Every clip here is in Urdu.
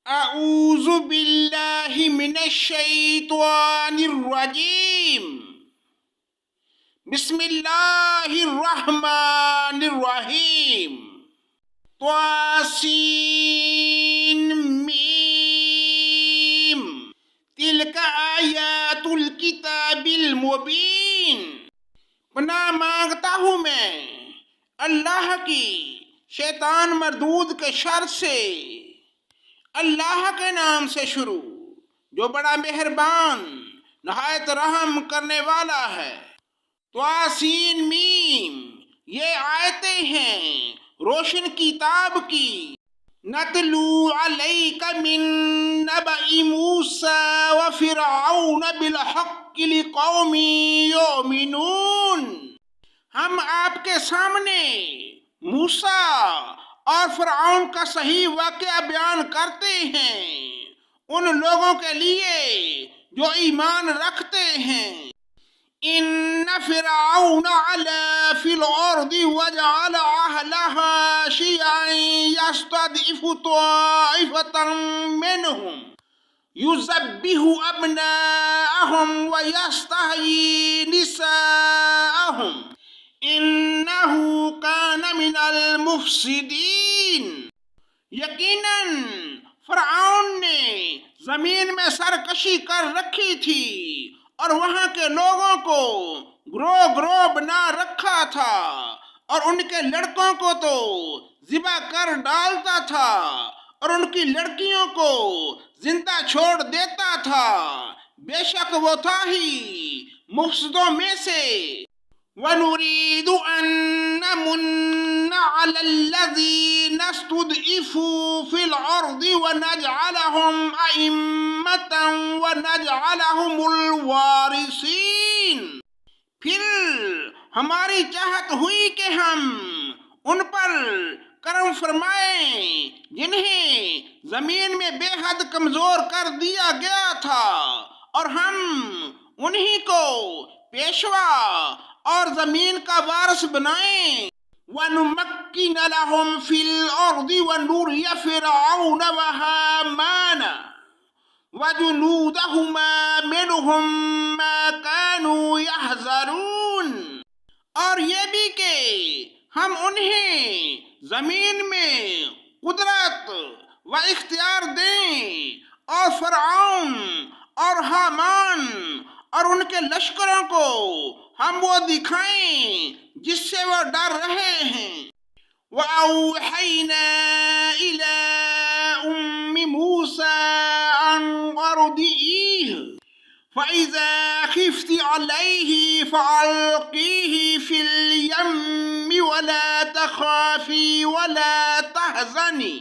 اعوذ باللہ من الشیطان الرجیم بسم اللہ الرحمن الرحیم طاسین میم تلک آیات الکتاب المبین۔ پناہ مانگتا ہوں میں اللہ کی شیطان مردود کے شر سے۔ اللہ کے نام سے شروع جو بڑا مہربان نہایت رحم کرنے والا ہے۔ طاسین میم، یہ آیتیں ہیں روشن کتاب کی۔ نتلو علیک من نبأ موسیٰ وفرعون بالحق لقوم یؤمنون۔ ہم آپ کے سامنے موسیٰ اور فرعون کا صحیح واقعہ بیان کرتے ہیں ان لوگوں کے لیے جو ایمان رکھتے ہیں۔ ان فرعون علا فی الارض وجعل اہلها شیعا یستضعف طائفة منهم یذبح ابناءهم ویستحیی نساءهم انہو کان من المفسدین۔ یقیناً فرعون نے زمین میں سرکشی کر رکھی تھی اور وہاں کے لوگوں کو گروہ گروہ بنا رکھا تھا، اور ان کے لڑکوں کو تو ذبح کر ڈالتا تھا اور ان کی لڑکیوں کو زندہ چھوڑ دیتا تھا۔ بے شک وہ تھا ہی مفسدوں میں سے۔ وَنُرِيدُ أَن نَّمُنَّ عَلَى الَّذِينَ اسْتُضْعِفُوا فِي الْأَرْضِ وَنَجْعَلَهُمْ أَئِمَّةً وَنَجْعَلَهُمُ الْوَارِثِينَ۔ پھر ہماری چاہت ہوئی کہ ہم ان پر کرم فرمائیں جنہیں زمین میں بے حد کمزور کر دیا گیا تھا، اور ہم انہی کو پیشوا اور زمین کا وارث بنائیں۔ وَنُمَكِّنَ لَهُمْ فِي الْأَرْضِ وَنُرِيَ فِرْعَوْنَ وَهَامَانَ وَجُنُودَهُمَا مِنْهُمْ مَا كَانُوا يَحْذَرُونَ۔ اور یہ بھی کہ ہم انہیں زمین میں قدرت و اختیار دیں، اور فرعون اور حامان اور ان کے لشکروں کو ہم وہ دکھائیں جس سے وہ ڈر رہے ہیں۔ وَأَوْحَيْنَا إِلَىٰ أُمِّ مُوسَىٰ أَنْ أَرْضِعِيهِ فَإِذَا خِفْتِ عَلَيْهِ فَأَلْقِيهِ فِي الْيَمِّ وَلَا تَخَافِي وَلَا تَحْزَنِي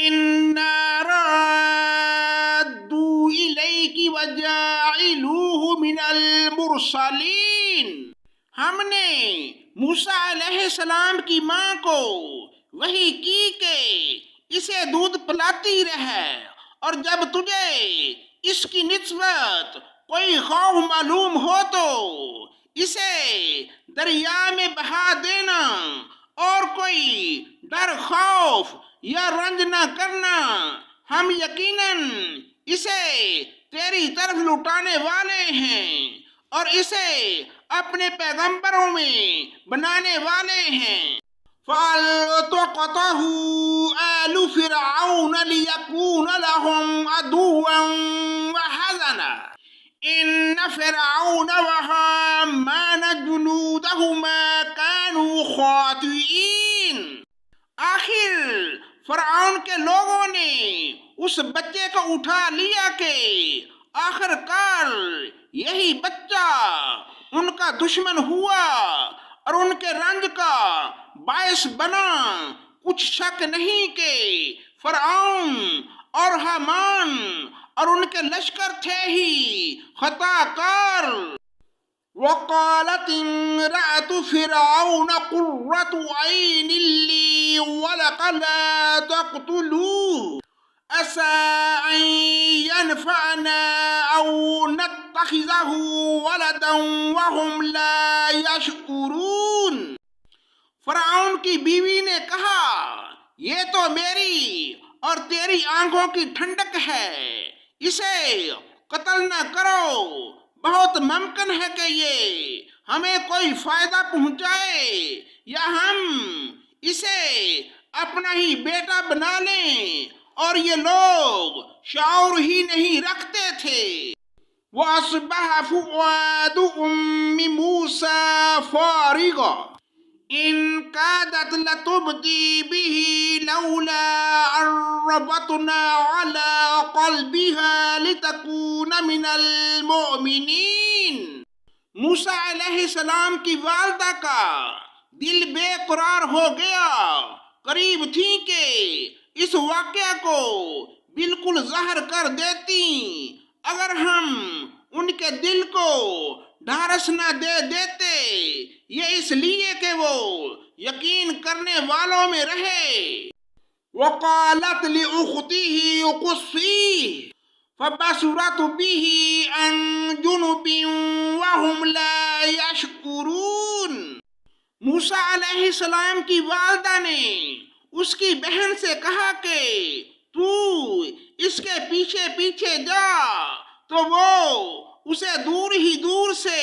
إِنَّا رَادُّوهُ إِلَيْكِ وَجَاعِلُوهُ مِنَ الْمُرْسَلِينَ۔ ہم نے موسیٰ علیہ السلام کی ماں کو وحی کی کہ اسے دودھ پلاتی رہے، اور جب تجھے اس کی نسبت کوئی خوف معلوم ہو تو اسے دریا میں بہا دینا، اور کوئی ڈر خوف یا رنج نہ کرنا، ہم یقیناً اسے تیری طرف لوٹانے والے ہیں اور اسے اپنے پیغمبروں میں بنانے والے ہیں۔ فَالْتَقَطَهُ آلُ فِرْعَوْنَ لِيَكُونَ لَهُمْ عَدُوًّا وَحَزَنًا إِنَّ فِرْعَوْنَ وَهَامَانَ جُنُودَهُمَا كَانُوا خَاطِئِينَ۔ آخر فرعون کے لوگوں نے اس بچے کو اٹھا لیا کہ آخر کار یہی بچہ ان کا دشمن ہوا اور ان کے رنج کا باعث بنا۔ کچھ شک نہیں کہ فرعون اور حامان اور ان کے لشکر تھے ہی خطا کار۔ وَقَالَتِ امْرَأَتُ فِرْعَوْنَ قُرَّةُ عَيْنٍ لِّي وَلَكَ لَا تَقْتُلُوهُ عَسَىٰ أَن يَنفَعَنَا أَوْ نَتَّخِذَهُ وَلَدًا وَهُمْ لَا يَشْعُرُونَ۔ فرعون کی بیوی نے کہا، یہ تو میری اور تیری آنکھوں کی ٹھنڈک ہے، اسے قتل نہ کرو، بہت ممکن ہے کہ یہ ہمیں کوئی فائدہ پہنچائے یا ہم اسے اپنا ہی بیٹا بنا لیں، اور یہ لوگ شعور ہی نہیں رکھتے تھے۔ وَأَصْبَحَ فُؤَادُ أُمِّ مُوسَىٰ فَارِغًا إِن كَادَتْ لَتُبْدِي بِهِ لَوْلَا أَن رَّبَطْنَا عَلَىٰ قَلْبِهَا لِتَكُونَ مِنَ الْمُؤْمِنِينَ۔ موسیٰ علیہ السلام کی والدہ کا دل بے قرار ہو گیا، قریب تھی کہ اس واقعہ کو بالکل ظاہر کر دیتی اگر ہم ان کے دل کو ڈھارس نہ دے دیتے، یہ اس لیے کہ وہ یقین کرنے والوں میں رہے۔ وَقَالَتْ لِأُخْتِهِ قُصِّيهِ فَبَصُرَتْ بِهِ عَن جُنُبٍ وَهُمْ لَا يَشْعُرُونَ۔ موسیٰ علیہ السلام کی والدہ نے اس کی بہن سے کہا کہ تو اس کے پیچھے پیچھے جا، تو وہ اسے دور ہی دور سے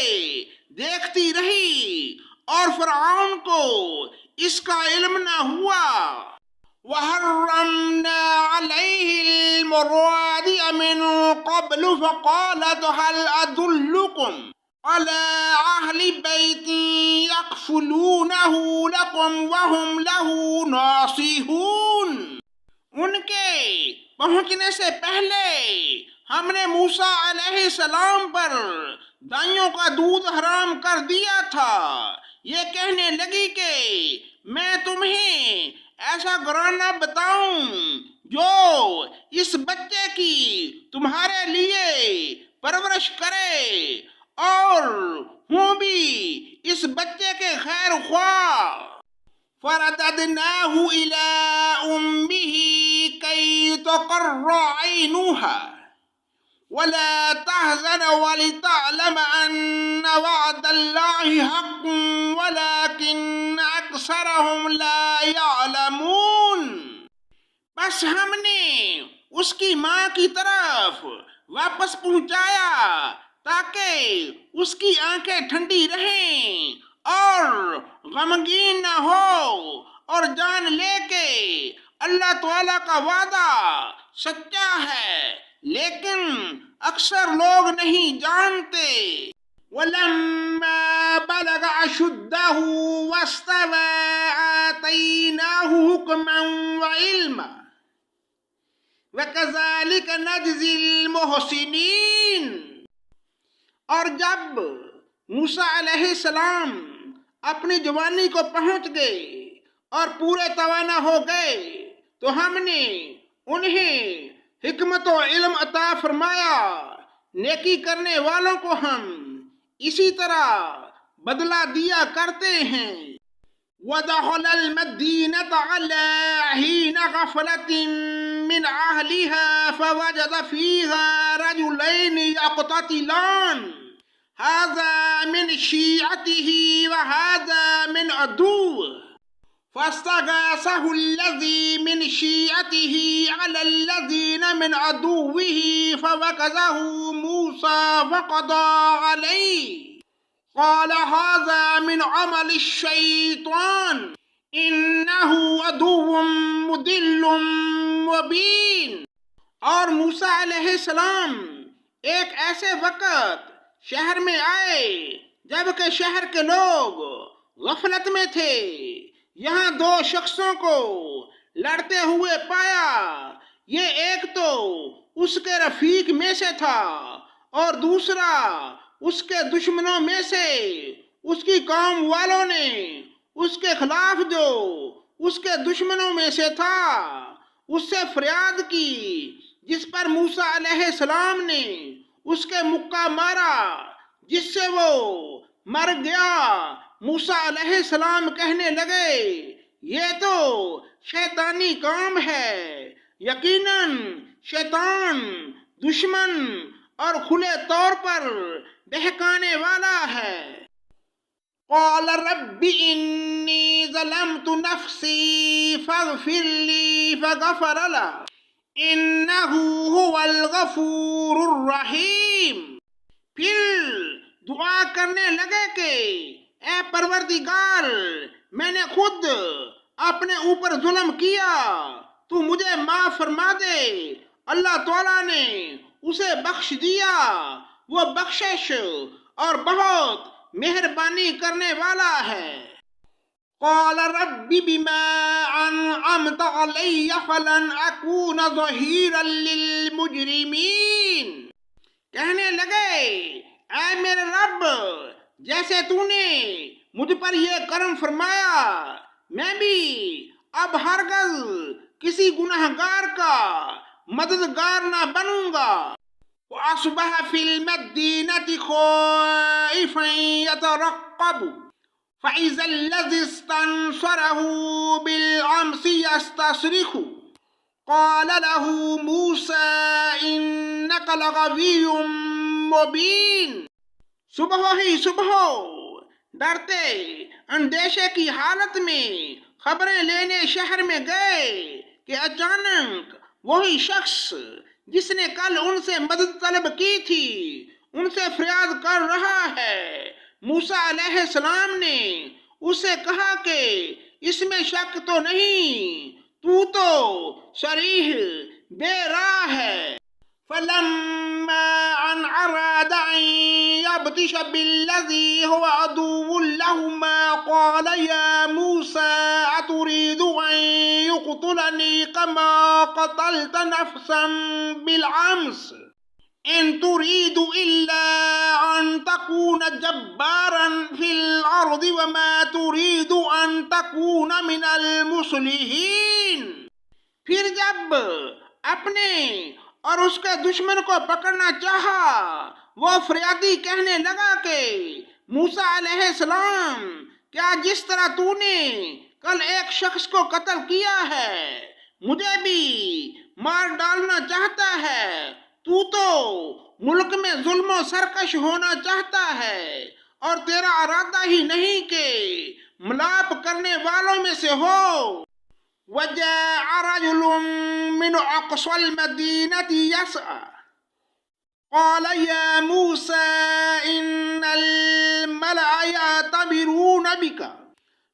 دیکھتی رہی اور فرعون کو اس کا علم نہ ہوا۔ وَحَرَّمْنَا عَلَيْهِ الْمَرَادِعَ مِن قَبْلُ فَقَالَتْ هَلْ أَدُلُّكُمْ عَلَىٰ أَهْلِ بَيْتٍ يَكْفُلُونَهُ لَكُمْ وَهُمْ لَهُ نَاصِحُونَ۔ ان کے پہنچنے سے پہلے ہم نے موسیٰ علیہ السلام پر دائیوں کا دودھ حرام کر دیا تھا، یہ کہنے لگی کہ میں تمہیں ایسا گھرانہ بتاؤں جو اس بچے کی تمہارے لیے پرورش کرے اور ہوں بھی اس بچے کے خیر خواہ۔ فَرَدَدْنَاهُ إِلَىٰ أُمِّهِ كَيْ تَقَرَّ عَيْنُهَا وَلَا تَحْزَنَ وَلِتَعْلَمَ أَنَّ وَعْدَ اللَّهِ حَقٌّ وَلَٰكِنَّ أَكْثَرَهُمْ لَا يَعْلَمُونَ۔ بس ہم نے اس کی ماں کی طرف واپس پہنچایا تاکہ اس کی آنکھیں ٹھنڈی رہیں اور غمگین نہ ہو، اور جان لے کہ اللہ تعالیٰ کا وعدہ سچا ہے، لیکن اکثر لوگ نہیں جانتے۔ وَلَمَّا بَلَغَ أَشُدَّهُ وَاسْتَوَىٰ آتَيْنَاهُ حُكْمًا وَعِلْمًا وَكَذَٰلِكَ نَجْزِي الْمُحْسِنِينَ۔ اور جب موسیٰ علیہ السلام اپنی جوانی کو پہنچ گئے اور پورے توانا ہو گئے تو ہم نے انہیں حکمت و علم عطا فرمایا، نیکی کرنے والوں کو ہم اسی طرح بدلہ دیا کرتے ہیں۔ وَدَخَلَ الْمَدِينَةَ عَلَىٰ حِينَ غَفْلَةٍ مِّنْ أَهْلِهَا فَوَجَدَ فِيهَا رَجُلَيْنِ يَقْتَتِلَانِ هَٰذَا مِنْ شِيعَتِهِ وَهَٰذَا مِنْ عَدُوِّهِ فَاسْتَغَاثَهُ الَّذِي مِنْ شِيعَتِهِ عَلَى الَّذِينَ مِنْ عَدُوِّهِ فَوَكَزَهُ مُوسَىٰ فَقَضَىٰ عَلَيْهِ قَالَ هَٰذَا مِنْ عَمَلِ الشَّيْطَانِ إِنَّهُ عَدُوٌّ مُّضِلٌّ مُّبِينٌ۔ اور موسیٰ علیہ السلام ایک ایسے وقت شہر میں آئے جبکہ شہر کے لوگ غفلت میں تھے، یہاں دو شخصوں کو لڑتے ہوئے پایا، یہ ایک تو اس کے رفیق میں سے تھا اور دوسرا اس کے دشمنوں میں سے۔ اس کی قوم والوں نے اس کے خلاف جو اس کے دشمنوں میں سے تھا اس سے فریاد کی، جس پر موسیٰ علیہ السلام نے اس کے مکہ مارا جس سے وہ مر گیا۔ موسیٰ علیہ السلام کہنے لگے یہ تو شیطانی کام ہے، یقیناً شیطان دشمن اور کھلے طور پر بہکانے والا ہے۔ قال رب انی ظلمت نفسی فاغفر لی فغفر له انہ هو الغفور الرحیم۔ پھر دعا کرنے لگے کہ اے پروردگار، میں نے خود اپنے اوپر ظلم کیا، تو مجھے معاف فرما دے۔ اللہ تعالیٰ نے اسے بخش دیا، وہ بخشش اور بہت مہربانی کرنے والا ہے۔ قال رب بما انعمت علی فلن اکون ظہیرا للمجرمین۔ کہنے لگے اے میرے رب، جیسے تو نے مجھ پر یہ کرم فرمایا، میں بھی اب ہرگز کسی گناہگار کا مددگار نہ بنوں گا۔ وَأَصْبَحَ فِي الْمَدِينَةِ خَائِفًا يَتَرَقَّبُ فَإِذَا الَّذِي اسْتَنصَرَهُ بِالْأَمْسِ يَسْتَصْرِخُ قَالَ لَهُ مُوسَىٰ إِنَّكَ لَغَوِيٌّ مُّبِينٌ۔ صبح ہی صبح ڈرتے اندیشے کی حالت میں خبریں لینے شہر میں گئے کہ اچانک وہی شخص جس نے کل ان سے مدد طلب کی تھی ان سے فریاد کر رہا ہے۔ موسیٰ علیہ السلام نے اس سے کہا کہ اس میں شک تو نہیں، تو صریح بے راہ ہے۔ فَلَمَّا أَنْ أَرَادَ أَنْ يَبْطِشَ بِالَّذِي هُوَ عَدُوٌّ لَهُمَا قَالَ يَا مُوسَىٰ أَتُرِيدُ أَنْ يُقْتُلَنِي كَمَا قَتَلْتَ نَفْسًا بِالْأَمْسِ إِنْ تُرِيدُ إِلَّا أَنْ تَكُونَ جَبَّارًا فِي الْأَرْضِ وَمَا تُرِيدُ أَنْ تَكُونَ مِنَ الْمُصْلِحِينَ۔ پھر جب اپنے اور اس کے دشمن کو پکڑنا چاہا، وہ فریادی کہنے لگا کہ موسیٰ علیہ السلام، کیا جس طرح تو نے کل ایک شخص کو قتل کیا ہے مجھے بھی مار ڈالنا چاہتا ہے؟ تو ملک میں ظلم و سرکش ہونا چاہتا ہے اور تیرا ارادہ ہی نہیں کہ ملاپ کرنے والوں میں سے ہو۔ وَجَاءَ رَجُلٌ مِّنْ أَقْصَى الْمَدِينَةِ يَسْعَىٰ قَالَ يَا مُوسَىٰ إِنَّ الْمَلَأَ يَأْتَمِرُونَ بِكَ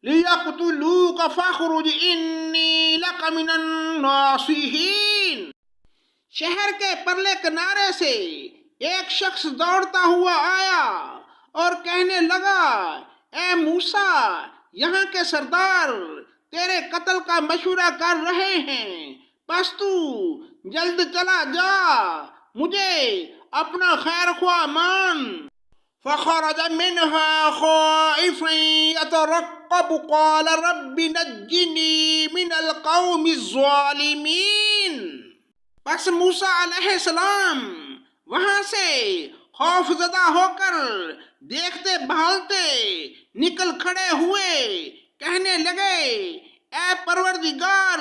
لِيَقْتُلُوكَ فَاخْرُجْ إِنِّي لَكَ مِنَ النَّاصِحِينَ۔ شہر کے پرلے کنارے سے ایک شخص دوڑتا ہوا آیا اور کہنے لگا اے موسیٰ، یہاں کے سردار تیرے قتل کا مشورہ کر رہے ہیں، پس تو جلد چلا جا، مجھے اپنا خیر خواہ مان۔ فخرج منها خائفا يترقب قال رب نجني من القوم الظالمين۔ پس موسیٰ علیہ السلام وہاں سے خوف زدہ ہو کر دیکھتے بھالتے نکل کھڑے ہوئے، کہنے لگے اے پروردگار،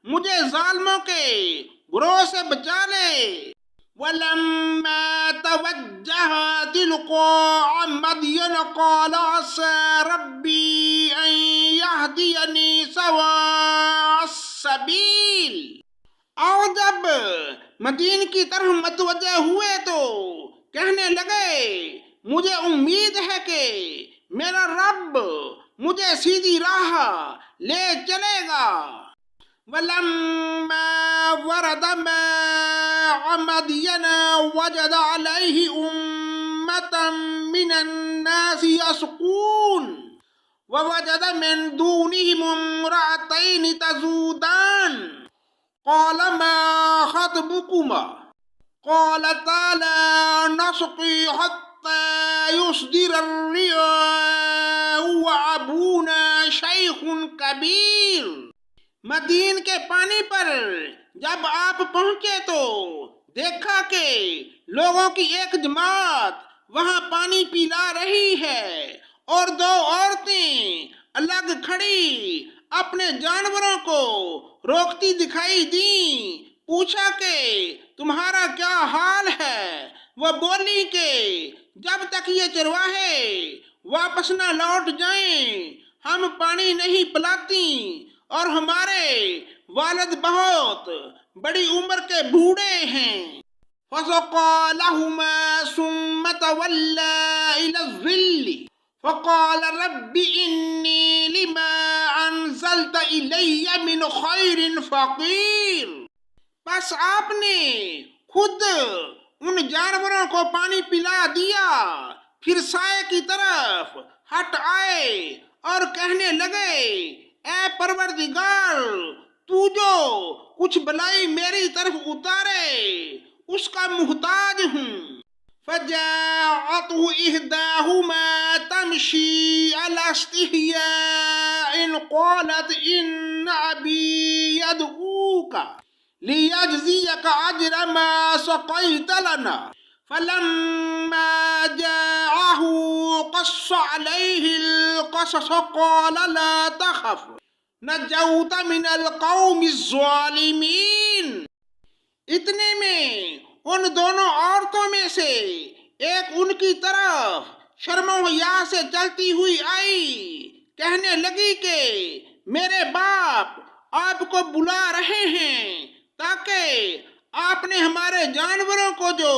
مجھے ظالموں کے گروہ سے بچا لے۔ وَلَمَّا تَوَجَّهَ تِلْقَاءَ مَدْيَنَ قَالَ عَسَىٰ رَبِّي أَن يَهْدِيَنِي سَوَاءَ السَّبِيلِ۔ اور جب مدین کی طرف متوجہ ہوئے تو کہنے لگے مجھے امید ہے کہ میرا رب مجھے سیدھی راہ لے چلے گا۔ وَلَمَّا وَرَدَ مَاءَ مَدْيَنَ وَجَدَ عَلَيْهِ أُمَّةً مِّنَ النَّاسِ يَسْقُونَ وَوَجَدَ مِن دُونِهِمُ امْرَأَتَيْنِ تَذُودَانِ قَالَ مَا خَطْبُكُمَا قَالَتَا لَا نَسْقِي حَتَّىٰ يُصْدِرَ الرِّعَاءُ وَأَبُونَا شَيْخٌ كَبِيرٌ۔ مدین کے پانی پر جب آپ پہنچے تو دیکھا کہ لوگوں کی ایک جماعت وہاں پانی پلا رہی ہے اور دو عورتیں الگ کھڑی اپنے جانوروں کو روکتی دکھائی دیں۔ پوچھا کہ تمہارا کیا حال ہے؟ وہ بولی کہ جب تک یہ چرواہے واپس نہ لوٹ جائیں ہم پانی نہیں پلاتی اور ہمارے والد بہت بڑی عمر کے بوڑھے ہیں۔ فَسَقَىٰ لَهُمَا ثُمَّ تَوَلَّىٰ إِلَى الظِّلِّ فَقَالَ رَبِّ إِنِّي لِمَا أَنزَلْتَ إِلَيَّ مِنْ خَيْرٍ فَقِيرٌ۔ بس آپ نے خود ان جانوروں کو پانی پلا دیا، پھر سائے کی طرف ہٹ آئے اور کہنے لگے، اے پروردگار، تو جو کچھ بلائی میری طرف اتارے اس کا محتاج ہوں۔ فَجَاءَتْهُ إِحْدَاهُمَا تَمْشِي عَلَى اسْتِحْيَاءٍ قَالَتْ إِنَّ أَبِي يَدْعُوكَ لِيَجْزِيَكَ أَجْرَ مَا سَقَيْتَ لَنَا فَلَمَّا جَاءَهُ قَصَّ عَلَيْهِ الْقَصَصَ قَالَ لَا تَخَفْ نَجَوْتَ مِنَ الْقَوْمِ الظَّالِمِينَ۔ اتنے میں ان دونوں عورتوں میں سے ایک ان کی طرف شرم و حیا سے چلتی ہوئی آئی، کہنے لگی کہ میرے باپ آپ کو بلا رہے ہیں تاکہ آپ نے ہمارے جانوروں کو جو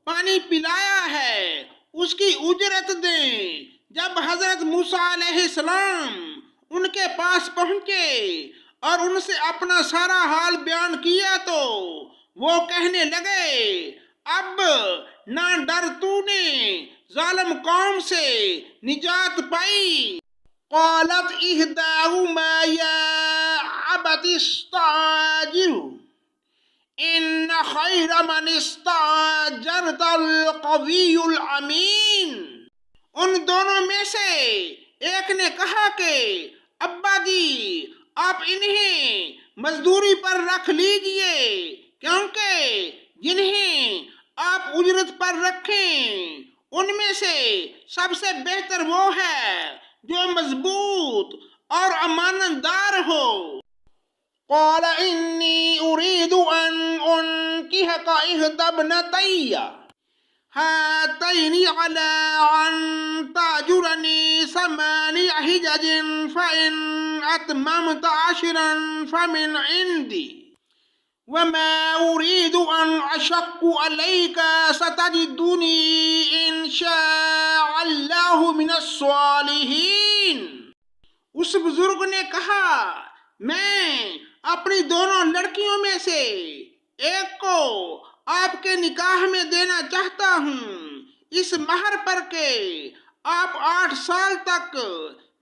پانی پلایا ہے اس کی اجرت دیں۔ جب حضرت موسیٰ علیہ السلام ان کے پاس پہنچے اور ان سے اپنا سارا حال بیان کیا تو وہ کہنے لگے، اب نہ ڈر، تو نے ظالم قوم سے نجات پائی۔ قالت احداہما یا ابت استاجرہ ان خیر من استاجرت القوی الامین۔ ان دونوں میں سے ایک نے کہا کہ ابا جی، آپ انہیں مزدوری پر رکھ لیجئے، کیونکہ جنہیں آپ اجرت پر رکھیں ان میں سے سب سے بہتر وہ ہے جو مضبوط اور امانت دار ہو۔ قال انی اريد ان انکحک احدی ابنتی ہاتین علی ان تأجرنی 8 حجج فإن اتممت 10 فمن عندی وما أريد أن أشق عليك ستجدني إن شاء الله من الصالحين۔ اس بزرگ نے کہا، میں اپنی دونوں لڑکیوں میں سے ایک کو آپ کے نکاح میں دینا چاہتا ہوں، اس مہر پر کہ آپ 8 سال تک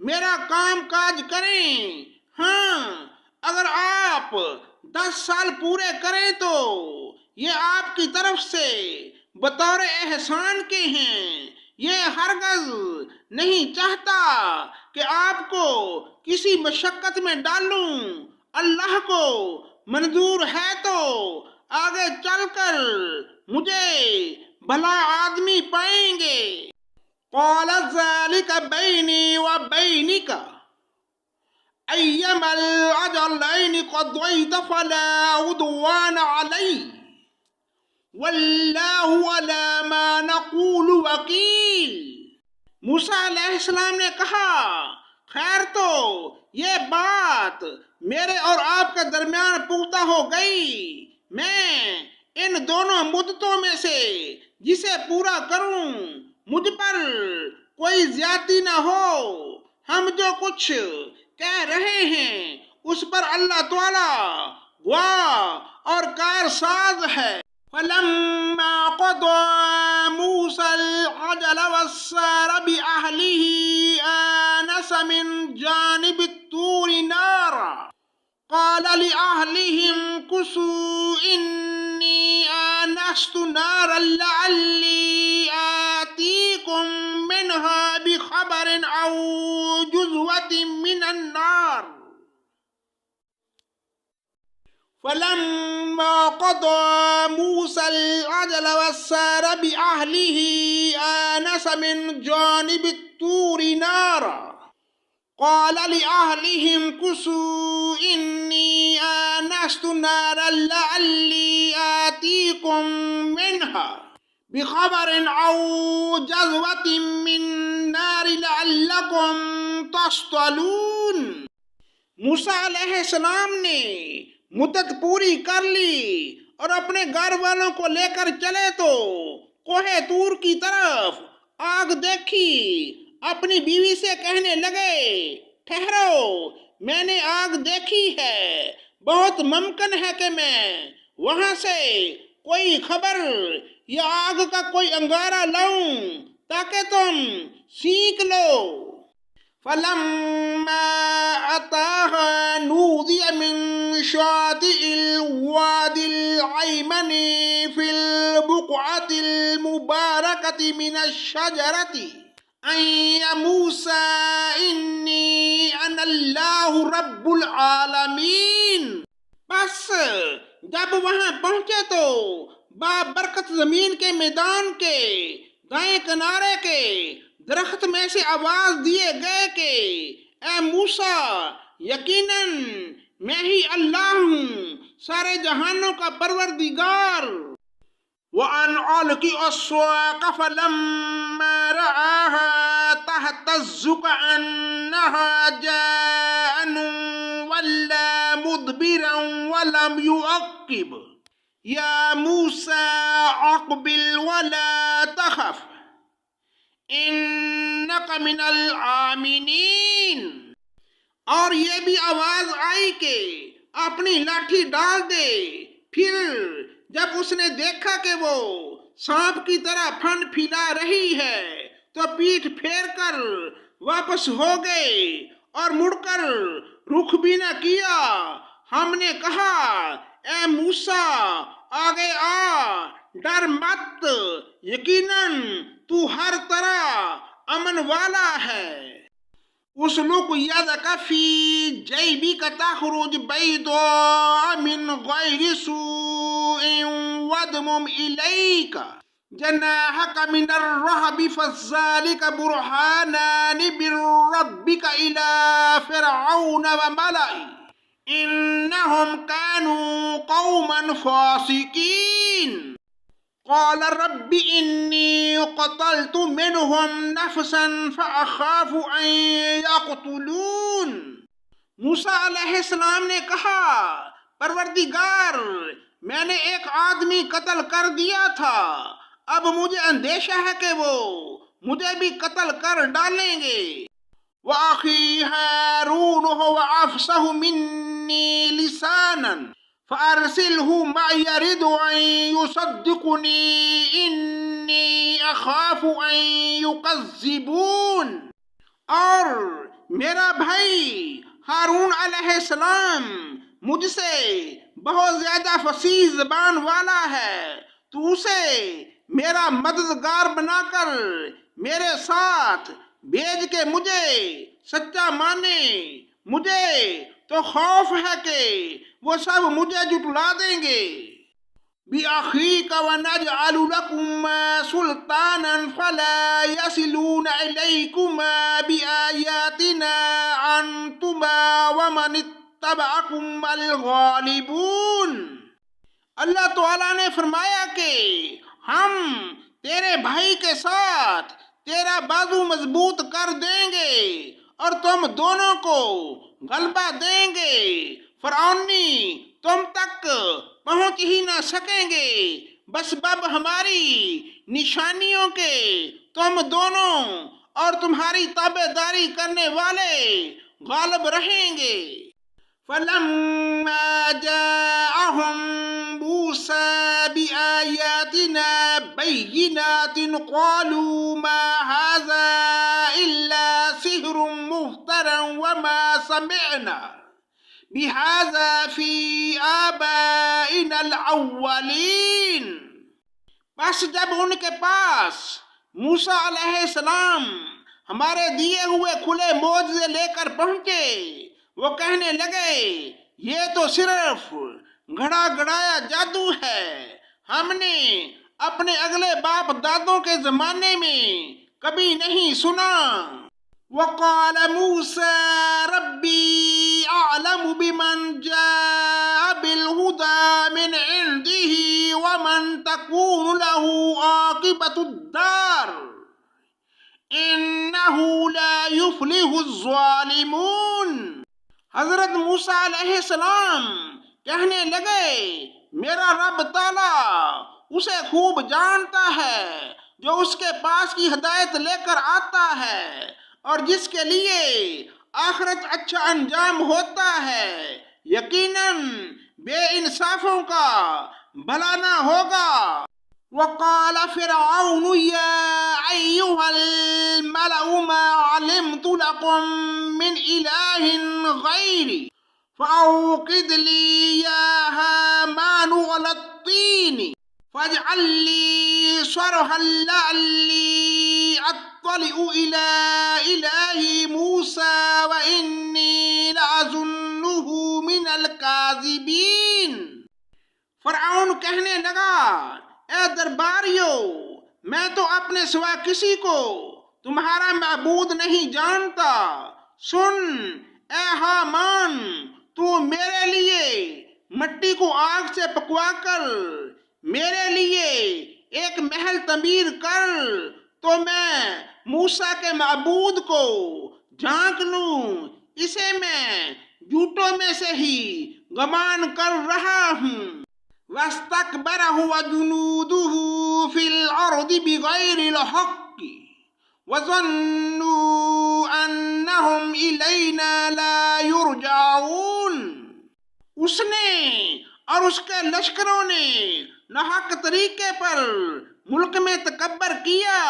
میرا کام کاج کریں۔ ہاں، اگر آپ 10 سال پورے کریں تو یہ آپ کی طرف سے بطور احسان کے ہیں۔ یہ ہرگز نہیں چاہتا کہ آپ کو کسی مشقت میں ڈالوں۔ اللہ کو منظور ہے تو آگے چل کر مجھے بھلا آدمی پائیں گے۔ قال ذلك بینی و بینک ایما الاجلین قضیت فلا عدوان علی واللہ علی ما نقول وکیل۔ موسیٰ علیہ السلام نے کہا، خیر تو یہ بات میرے اور آپ کے درمیان پختہ ہو گئی، میں ان دونوں مدتوں میں سے جسے پورا کروں، مجھ پر کوئی زیادتی نہ ہو۔ ہم جو کچھ کہہ رہے ہیں اس پر اللہ تعالی گواہ اور کارساز ہے۔ فَلَمَّا قَضَىٰ مُوسَى الْأَجَلَ وَسَّارَ بِأَهْلِهِ آنَسَ مِنْ جَانِبِ الطُّورِ نَارًا قَالَ لِأَهْلِهِ امْكُثُوا إِنِّي آنَسْتُ نَارًا لَعَلِّي آتِيكُم مِّنْهَا بِخَبَرٍ أَوْ جُذْوَةٍ مِّنَ النَّارِ۔ فَلَمَّا قَضَىٰ مُوسَى الْأَجَلَ وَسَّارَ بِأَهْلِهِ آنَسَ مِنْ جَانِبِ الطُّورِ نَارًا قَالَ لِأَهْلِهِ امْكُثُوا إِنِّي آنَسْتُ نَارًا لَعَلِّي آتِيكُم مِّنْهَا بِخَبَرٍ أَوْ جَذْوَةٍ مِّن النَّارِ لَعَلَّكُمْ تَصْطَلُونَ۔ موسیٰ علیہ السلام نے مدت پوری کر لی اور اپنے گھر والوں کو لے کر چلے تو کوہ طور کی طرف آگ دیکھی، اپنی بیوی سے کہنے لگے ٹھہرو، میں نے آگ دیکھی ہے، بہت ممکن ہے کہ میں وہاں سے کوئی خبر یا آگ کا کوئی انگارہ لاؤں تاکہ تم سیکھ لو۔ فلما أتاها نودي من شاطئ الوادي الأيمن في البقعة المباركة من الشجرة أن يا موسى إني أنا الله رب العالمين۔ بس جب وہاں پہنچے تو بابرکت زمین کے میدان کے دائیں کنارے کے درخت میں سے آواز دیے گئے کہ اے موسیٰ، یقیناً میں ہی اللہ ہوں، سارے جہانوں کا پروردگار۔ وَأَنْ أَلْقِ عَصَاكَ فَلَمَّا رَآهَا تَهْتَزُّ كَأَنَّهَا جَانٌّ وَلَّىٰ مُدْبِرًا وَلَمْ يُعَقِّبْ يَا مُوسَىٰ أَقْبِلْ وَلَا تَخَفْ انک من الآمنین۔ اور یہ بھی آواز آئی کہ اپنی لاٹھی ڈال دے۔ پھر جب اس نے دیکھا کہ وہ سانپ کی طرح پھن پھیلا رہی ہے تو پیٹھ پھیر کر واپس ہو گئے اور مڑ کر رخ بھی نہ کیا۔ ہم نے کہا اے موسیٰ آگے آ، ڈر مت، یقیناً تو ہر طرح امن والا ہے۔ اسلک یدک فی جیبک تخرج بیضاء من غیر سوء وادمم الیک جناحک من الرہب فذلک برہانان من ربک الی فرعون وملئہ انہم کانوا قوما فاسقین۔ قال رب انی قتلت منہم نفسا فاخاف ان یقتلون۔ موسیٰ علیہ السلام نے کہا پروردگار، میں نے ایک آدمی قتل کر دیا تھا، اب مجھے اندیشہ ہے کہ وہ مجھے بھی قتل کر ڈالیں گے۔ وَأَخِي هَارُونُ هُوَ أَفْصَحُ مِنِّي لِسَانًا فَأَرْسِلْهُ مَعِيَ يَرِدْ أَن يُصَدِّقُنِي إِنِّي أَخَافُ أَن يُكَذِّبُونِ۔ اور میرا بھائی ہارون علیہ السلام مجھ سے بہت زیادہ فصیح زبان والا ہے، تو اسے میرا مددگار بنا کر میرے ساتھ بھیج کے مجھے سچا مانے۔ مجھے تو خوف ہے کہ وہ سب مجھے جھٹلا دیں گے۔ بِأَخِيكَ وَنَجْعَلُ لَكُمَا سُلْطَانًا فَلَا يَصِلُونَ إِلَيْكُمَا بِآيَاتِنَا أَنْتُمَا وَمَنِ اتَّبَعَكُمَ الْغَالِبُونَ۔ اللہ تعالیٰ نے فرمایا کہ ہم تیرے بھائی کے ساتھ تیرا بازو مضبوط کر دیں گے اور تم دونوں کو غلبہ دیں گے، فرعونی تم تک پہنچ ہی نہ سکیں گے، بس باب ہماری نشانیوں کے تم دونوں اور تمہاری تابع داری کرنے والے غالب رہیں گے۔ فَلَمَّا جَاءَهُم مُوسَىٰ بِآيَاتِنَا بَيِّنَاتٍ قَالُوا مَا هَٰذَا إِلَّا سِحْرٌ مُّفْتَرًى وَمَا سَمِعْنَا بِهَٰذَا فِي آبَائِنَا الْأَوَّلِينَ۔ بس جب ان کے پاس موسیٰ علیہ السلام ہمارے دیے ہوئے کھلے معجزے لے کر پہنچے، وہ کہنے لگے یہ تو صرف گھڑا گڑایا جادو ہے، ہم نے اپنے اگلے باپ دادوں کے زمانے میں کبھی نہیں سنا۔ وَقَالَ مُوسَىٰ رَبِّي أَعْلَمُ بِمَنْ جَاءَ بِالْهُدَىٰ مِنْ عِنْدِهِ وَمَنْ تَكُونُ لَهُ عَاقِبَةُ الدَّارِ إِنَّهُ لَا يُفْلِحُ الظَّالِمُونَ۔ حضرت موسیٰ علیہ السلام کہنے لگے میرا رب تعالیٰ اسے خوب جانتا ہے جو اس کے پاس کی ہدایت لے کر آتا ہے اور جس کے لیے آخرت اچھا انجام ہوتا ہے یقیناً بے انصافوں کا بھلا نہ ہوگا۔ وقال فرعون يا أيها الملأ ما علمت لكم من إله غيري فأوقد لي يا هامان على الطين فاجعل لي صرحا لعلي أطلع إلى إله موسى وإني لأظنه من الكاذبين۔ فرعون کہنے لگا اے درباریو میں تو اپنے سوا کسی کو تمہارا معبود نہیں جانتا۔ سن اے ہامان تو میرے لیے مٹی کو آگ سے پکوا کر میرے لیے ایک محل تعمیر کر تو میں موسیٰ کے معبود کو جھانک لوں، اسے میں جھوٹوں میں سے ہی گمان کر رہا ہوں۔ وَاسْتَكْبَرَ هُوَ جُنُودُهُ فِي الْأَرْضِ بِغَيْرِ الْحَقِّ وَظَنُّوا أَنَّهُمْ إِلَيْنَا لَا يُرْجَعُونَ۔ اس نے اور اس کے لشکروں نے ناحق طریقے پر ملک میں تکبر کیا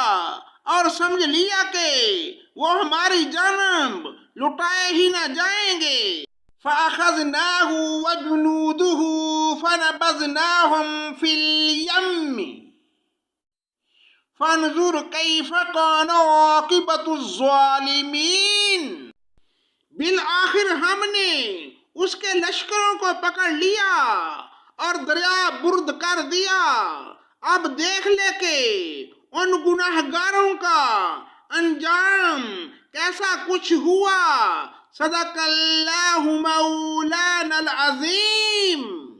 اور سمجھ لیا کہ وہ ہماری جانب لٹائے ہی نہ جائیں گے۔ فَأَخَذْنَاهُ وَجُنُودُهُ فَنَبَذْنَاهُمْ فِي الْيَمِّ فَانْظُرْ كَيْفَ كَانَ عَاقِبَةُ الظَّالِمِينَ۔ بالآخر ہم نے اس کے لشکروں کو پکڑ لیا اور دریا برد کر دیا، اب دیکھ لے کہ ان گناہگاروں کا انجام کیسا کچھ ہوا۔ صدق اللہ مولانا العظیم۔